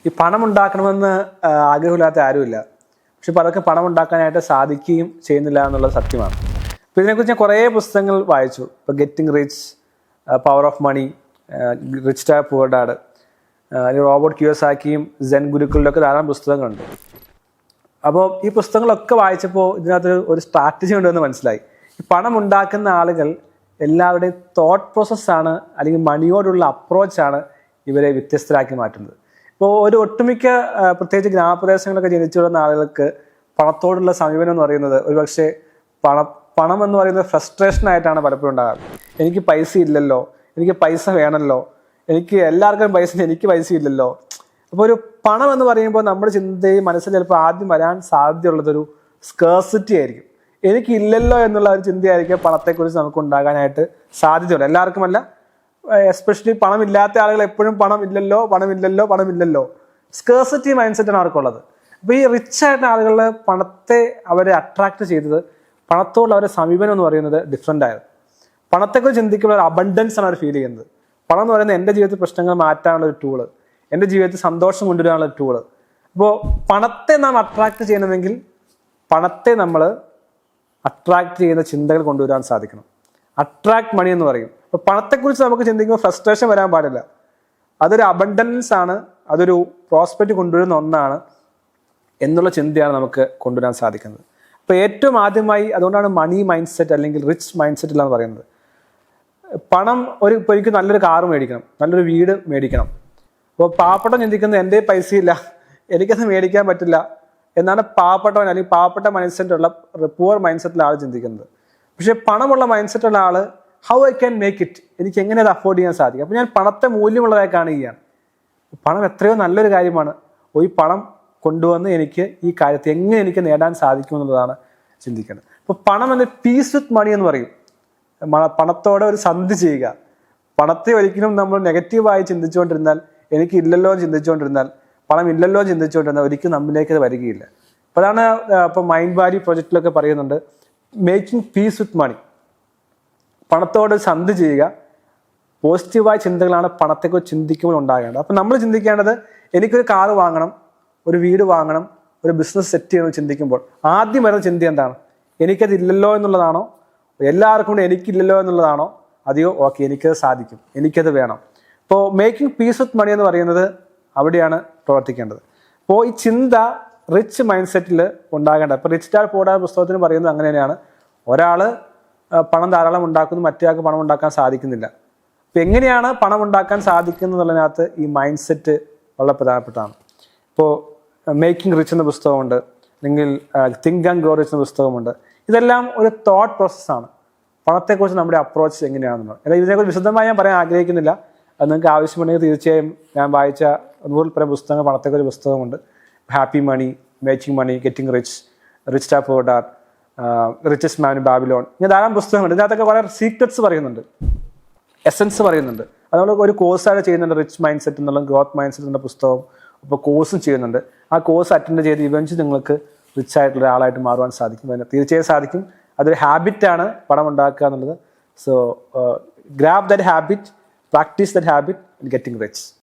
ഈ പണം ഉണ്ടാക്കണമെന്ന് ആഗ്രഹമില്ലാത്ത ആരുമില്ല. പക്ഷെ പലർക്കും പണം ഉണ്ടാക്കാനായിട്ട് സാധിക്കുകയും ചെയ്യുന്നില്ല എന്നുള്ളത് സത്യമാണ്. അപ്പോൾ ഇതിനെക്കുറിച്ച് ഞാൻ കുറേ പുസ്തകങ്ങൾ വായിച്ചു. ഇപ്പോൾ getting rich, power of money, rich dad poor dad, Robert കിയോസാക്കിയും സെൻ ഗുരുക്കളിലൊക്കെ ധാരാളം പുസ്തകങ്ങളുണ്ട്. അപ്പോൾ ഈ പുസ്തകങ്ങളൊക്കെ വായിച്ചപ്പോൾ ഇതിനകത്ത് ഒരു സ്ട്രാറ്റജി ഉണ്ടെന്ന് മനസ്സിലായി. ഈ പണം ഉണ്ടാക്കുന്ന ആളുകൾ എല്ലാവരുടെയും തോട്ട് പ്രോസസ്സാണ്, അല്ലെങ്കിൽ മണിയോടുള്ള അപ്രോച്ചാണ് ഇവരെ വ്യത്യസ്തരാക്കി മാറ്റുന്നത്. ഇപ്പോൾ ഒരു ഒട്ടുമിക്ക പ്രത്യേകിച്ച് ഗ്രാമപ്രദേശങ്ങളൊക്കെ ജനിച്ചു വരുന്ന ആളുകൾക്ക് പണത്തോടുള്ള സമീപനം എന്ന് പറയുന്നത് ഒരുപക്ഷെ പണം എന്ന് പറയുന്നത് ഫ്രസ്ട്രേഷൻ ആയിട്ടാണ് പലപ്പോഴും ഉണ്ടാകാറ്. എനിക്ക് പൈസ ഇല്ലല്ലോ, എനിക്ക് പൈസ വേണമല്ലോ, എനിക്ക് എല്ലാവർക്കും പൈസ, എനിക്ക് പൈസ ഇല്ലല്ലോ. അപ്പോൾ ഒരു പണം എന്ന് പറയുമ്പോൾ നമ്മുടെ ചിന്തയും മനസ്സിൽ ചിലപ്പോൾ ആദ്യം വരാൻ സാധ്യതയുള്ളതൊരു സ്കേഴ്സിറ്റി ആയിരിക്കും. എനിക്കില്ലല്ലോ എന്നുള്ള ഒരു ചിന്തയായിരിക്കും പണത്തെക്കുറിച്ച് നമുക്ക് ഉണ്ടാകാനായിട്ട് സാധ്യതയുണ്ട്. എല്ലാവർക്കുമല്ല, എസ്പെഷ്യലി പണമില്ലാത്ത ആളുകൾ എപ്പോഴും പണമില്ലല്ലോ സ്കേഴ്സിറ്റി മൈൻഡ് സെറ്റാണ് അവർക്കുള്ളത്. അപ്പോൾ ഈ റിച്ച് ആയിട്ടുള്ള ആളുകൾ പണത്തെ അവരെ അട്രാക്ട് ചെയ്തത്, പണത്തോടുള്ള അവരുടെ സമീപനം എന്ന് പറയുന്നത് ഡിഫറെൻ്റ് ആയത്. പണത്തെക്കുറിച്ച് ചിന്തിക്കുമ്പോൾ ഒരു അബണ്ടൻസ് ആണ് അവർ ഫീൽ ചെയ്യുന്നത്. പണം എന്ന് പറയുന്നത് എൻ്റെ ജീവിതത്തിൽ പ്രശ്നങ്ങൾ മാറ്റാനുള്ള ഒരു ടൂള്, എൻ്റെ ജീവിതത്തിൽ സന്തോഷം കൊണ്ടുവരാനുള്ള ഒരു ടൂള്. അപ്പോൾ പണത്തെ നാം അട്രാക്ട് ചെയ്യണമെങ്കിൽ പണത്തെ നമ്മൾ അട്രാക്ട് ചെയ്യുന്ന ചിന്തകൾ കൊണ്ടുവരാൻ സാധിക്കണം. അട്രാക്ട് മണി എന്ന് പറയും. അപ്പോൾ പണത്തെക്കുറിച്ച് നമുക്ക് ചിന്തിക്കുമ്പോൾ ഫ്രസ്ട്രേഷൻ വരാൻ പാടില്ല. അതൊരു അബണ്ടൻസ് ആണ്, അതൊരു പ്രോസ്പെക്റ്റ് കൊണ്ടുവരുന്ന ഒന്നാണ് എന്നുള്ള ചിന്തയാണ് നമുക്ക് കൊണ്ടുവരാൻ സാധിക്കുന്നത്. അപ്പോൾ ഏറ്റവും ആദ്യമായി അതുകൊണ്ടാണ് മണി മൈൻഡ് സെറ്റ് അല്ലെങ്കിൽ റിച്ച് മൈൻഡ് സെറ്റ് എന്ന് പറയുന്നത്. പണം ഇപ്പോൾ എനിക്ക് നല്ലൊരു കാറ് മേടിക്കണം, നല്ലൊരു വീട് മേടിക്കണം. അപ്പോൾ പാവപ്പെട്ടവൻ ചിന്തിക്കുന്നത് എൻ്റെ പൈസ ഇല്ല, എനിക്കത് മേടിക്കാൻ പറ്റില്ല എന്നാണ് പാവപ്പെട്ടവൻ അല്ലെങ്കിൽ പാവപ്പെട്ട മൈൻഡ് സെറ്റുള്ള പുവർ മൈൻഡ് സെറ്റിലുള്ള ആൾ ചിന്തിക്കുന്നത്. പക്ഷേ പണമുള്ള മൈൻഡ് സെറ്റുള്ള ആൾ how I can make it, എനിക്ക് എങ്ങനെ അത് അഫോർഡ് ചെയ്യാൻ സാധിക്കും. അപ്പോൾ ഞാൻ പണത്തെ മൂല്യമുള്ളതായി കാണുകയാണ്. പണം എത്രയോ നല്ലൊരു കാര്യമാണ്. ഈ പണം കൊണ്ടുവന്ന് എനിക്ക് ഈ കാര്യത്തെ എങ്ങനെ എനിക്ക് നേടാൻ സാധിക്കും എന്നുള്ളതാണ് ചിന്തിക്കുന്നത്. അപ്പോൾ പണം എന്ന പീസ് വിത്ത് മണി എന്ന് പറയും. പണത്തോടെ ഒരു സന്ധി ചെയ്യുക. പണത്തെ ഒരിക്കലും നമ്മൾ നെഗറ്റീവായി ചിന്തിച്ചുകൊണ്ടിരുന്നാൽ, എനിക്ക് ഇല്ലല്ലോ എന്ന് ചിന്തിച്ചുകൊണ്ടിരുന്നാൽ, പണം ഇല്ലല്ലോ എന്ന് ചിന്തിച്ചുകൊണ്ടിരുന്നാൽ ഒരിക്കലും നമ്മിലേക്ക് അത് വരികയില്ല. അപ്പോൾ അതാണ് ഇപ്പോൾ മൈൻഡ് വാല്യൂ പ്രൊജക്റ്റിലൊക്കെ പറയുന്നുണ്ട്, മേക്കിംഗ് പീസ് വിത്ത് മണി. പണത്തോട് സന്ധി ചെയ്യുക. പോസിറ്റീവായ ചിന്തകളാണ് പണത്തെക്കുറിച്ച് ചിന്തിക്കുമ്പോൾ ഉണ്ടാകേണ്ടത്. അപ്പം നമ്മൾ ചിന്തിക്കേണ്ടത് എനിക്കൊരു കാറ് വാങ്ങണം, ഒരു വീട് വാങ്ങണം, ഒരു ബിസിനസ് സെറ്റ് ചെയ്യണമെന്ന് ചിന്തിക്കുമ്പോൾ ആദ്യം വരുന്ന ചിന്ത എന്താണ്? എനിക്കത് ഇല്ലല്ലോ എന്നുള്ളതാണോ? എല്ലാവർക്കും കൂടെ എനിക്കില്ലല്ലോ എന്നുള്ളതാണോ? അതെയോ ഓക്കെ എനിക്കത് സാധിക്കും, എനിക്കത് വേണം. ഇപ്പോൾ മേക്കിംഗ് പീസ് വിത്ത് മണി എന്ന് പറയുന്നത് അവിടെയാണ് പ്രവർത്തിക്കേണ്ടത്. അപ്പോൾ ഈ ചിന്ത റിച്ച് മൈൻഡ് സെറ്റിൽ ഉണ്ടാകേണ്ടത്. ഇപ്പോൾ റിച്ച് ഡാഡ് പുവർ ഡാഡ് പുസ്തകത്തിന് പറയുന്നത് അങ്ങനെ തന്നെയാണ്. ഒരാൾ പണം ധാരാളം ഉണ്ടാക്കുന്നു, മറ്റേയാൾക്ക് പണം ഉണ്ടാക്കാൻ സാധിക്കുന്നില്ല. അപ്പോൾ എങ്ങനെയാണ് പണം ഉണ്ടാക്കാൻ സാധിക്കുന്നത് എന്നുള്ളതിനകത്ത് ഈ മൈൻഡ് സെറ്റ് വളരെ പ്രധാനപ്പെട്ടതാണ്. ഇപ്പോൾ മേക്കിംഗ് റിച്ച് എന്ന പുസ്തകമുണ്ട്, അല്ലെങ്കിൽ തിങ്ക് ആൻഡ് ഗ്രോ റിച്ച് എന്ന പുസ്തകമുണ്ട്. ഇതെല്ലാം ഒരു തോട്ട് പ്രോസസ്സാണ്. പണത്തെക്കുറിച്ച് നമ്മുടെ അപ്രോച്ച് എങ്ങനെയാണെന്നുള്ളത്. എന്നാൽ ഇതിനെക്കുറിച്ച് വിശദമായി ഞാൻ പറയാൻ ആഗ്രഹിക്കുന്നില്ല. അത് നിങ്ങൾക്ക് ആവശ്യമുണ്ടെങ്കിൽ തീർച്ചയായും ഞാൻ വായിച്ച 100 പരം പുസ്തകങ്ങൾ പണത്തെക്കുറിച്ച് പുസ്തകമുണ്ട്. Happy money, making money, getting rich, rich dad poor dad, richest man in Babylon, ഇങ്ങനെ ധാരാളം പുസ്തകങ്ങളുണ്ട്. ഇതിനകത്തൊക്കെ വളരെ സീക്രറ്റ്സ് പറയുന്നുണ്ട്, എസൻസ് പറയുന്നുണ്ട്. അത് നമ്മൾ ഒരു കോഴ്സായിട്ട് ചെയ്യുന്നുണ്ട്. റിച്ച് മൈൻഡ് സെറ്റ് എന്നുള്ള ഗ്രോത്ത് മൈൻഡ് സെറ്റ് എന്ന പുസ്തകം ഇപ്പോൾ കോഴ്സും ചെയ്യുന്നുണ്ട്. ആ കോഴ്സ് അറ്റൻഡ് ചെയ്ത് ഇവൻച്ച് നിങ്ങൾക്ക് റിച്ച് ആയിട്ടുള്ള ഒരാളായിട്ട് മാറുവാൻ സാധിക്കും. അതിന് തീർച്ചയായും സാധിക്കും. അതൊരു ഹാബിറ്റാണ് പണം ഉണ്ടാക്കുക എന്നുള്ളത്. So grab that habit, practice that habit, getting rich.